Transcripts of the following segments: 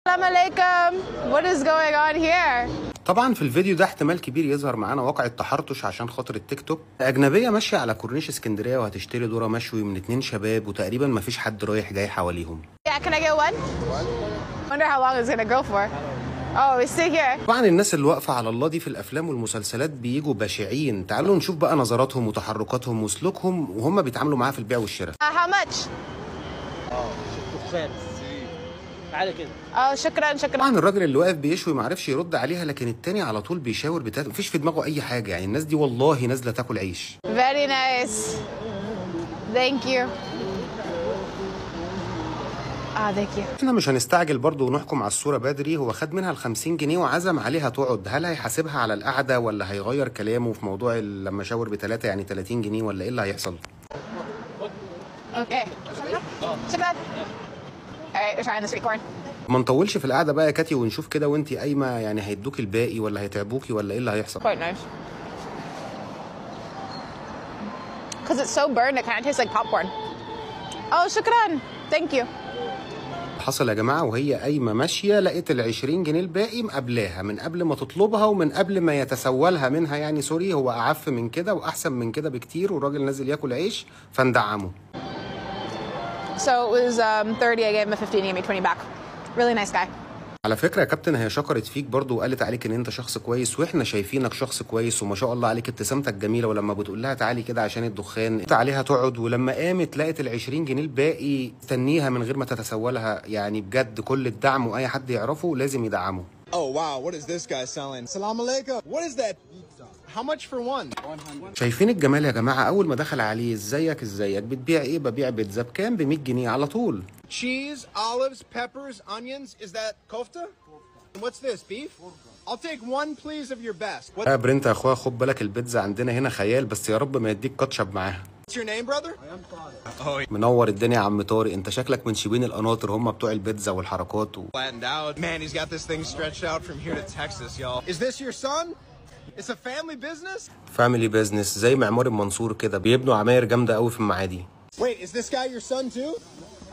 السلام عليكم. What is going on here? طبعا في الفيديو ده احتمال كبير يظهر معانا واقع التحرطش عشان خاطر التيك توك. اجنبيه ماشيه على كورنيش اسكندريه وهتشتري ذره مشوي من 2 شباب وتقريبا مفيش حد رايح جاي حواليهم. Yeah, can I get one? Wonder how long it's gonna go for. Oh, we stay here. طبعا الناس اللي واقفه على الله دي في الافلام والمسلسلات بيجوا بشعين. تعالوا نشوف بقى نظراتهم وتحركاتهم وسلوكهم وهم بيتعاملوا معاها في البيع والشراء. How much? تعالى كده. شكرا. طبعا الراجل اللي واقف بيشوي معرفش يرد عليها، لكن التاني على طول بيشاور مفيش في دماغه اي حاجه. يعني الناس دي والله نازله تاكل عيش. Very nice. Thank you. Thank you. احنا مش هنستعجل برضه ونحكم على الصوره بدري. هو خد منها ال50 جنيه وعزم عليها تقعد. هل هيحاسبها على القعده ولا هيغير كلامه في موضوع لما شاور ب3 يعني 30 جنيه ولا ايه اللي هيحصل؟ Okay. شكرا. Alright, we're trying this record. ما نطولش في القعده بقى يا كاتي ونشوف كده وانتي قايمه. يعني هيدوكي الباقي ولا هيتعبوكي ولا ايه اللي هيحصل؟ Quite nice. Because it's so burned, it kind of tastes like popcorn. شكرا. Thank you. حصل يا جماعه وهي قايمه ماشيه لقيت ال20 جنيه الباقي مقابلاها من قبل ما تطلبها ومن قبل ما يتسولها منها. يعني سوري، هو اعف من كده واحسن من كده بكتير، والراجل نازل ياكل عيش فندعمه. So it was 30. I gave him a 15. He gave me 20 back. Really nice guy. على فكره يا كابتن هي شكرت فيك برضو وقالت عليك ان انت شخص كويس، واحنا شايفينك شخص كويس وما شاء الله عليك ابتسامتك جميله. ولما بتقول لها تعالي كده عشان الدخان انت عليها تقعد، ولما قامت لقت ال20 جنيه الباقي تنيها من غير ما تتسولها. يعني بجد كل الدعم واي حد يعرفه لازم يدعمه. Oh wow, what is this guy selling? Salam alaikum. What is that? How much for one? 100. شايفين الجمال يا جماعه؟ اول ما دخل عليه ازيك بتبيع ايه؟ ببيع بيتزا. بكام؟ ب100 جنيه على طول. Cheese, olives, peppers, onions. Is that kofta? What's this? Beef? I'll take one please of your best. يا برنت يا اخويا خد بالك البيتزا عندنا هنا خيال، بس يا رب ما يديك كاتشب معاها. What's your name, brother? I am طارق. منور الدنيا يا عم طارق. انت شكلك من شبين القناطر هم بتوع البيتزا والحركات Flattened out. Man, he's got this thing stretched out from here to Texas, y'all. Is this your son? It's a family business? فاميلي بيزنس زي معمار المنصور كده، بيبنوا عماير جامده قوي في المعادي. Wait, is this guy your son too?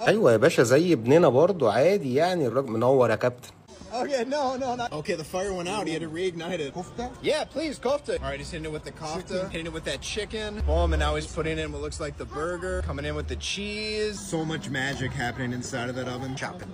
ايوه يا باشا زي ابننا برضو عادي. يعني الراجل منور يا كابتن. Okay, no. Okay, the fire went out. He had to reignite it. Kofta? Yeah, please, kofta. All right, he's hitting it with the kofta, hitting it with that chicken. Boom, and now he's putting in what looks like the burger, coming in with the cheese. So much magic happening inside of that oven.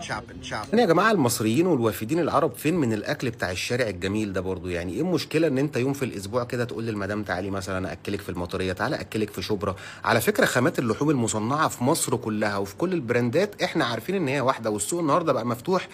Chopping. يعني يا جماعه المصريين والوافدين العرب فين من الاكل بتاع الشارع الجميل ده برضو؟ يعني ايه المشكله ان انت يوم في الاسبوع كده تقول للمدام تعالي مثلا اكلك في المطريه، تعالى اكلك في شبرا؟ على فكره خامات اللحوم المصنعه في مصر كلها وفي كل البراندات احنا عارفين ان هي واحده، والسوق النهارده بقى مفتوح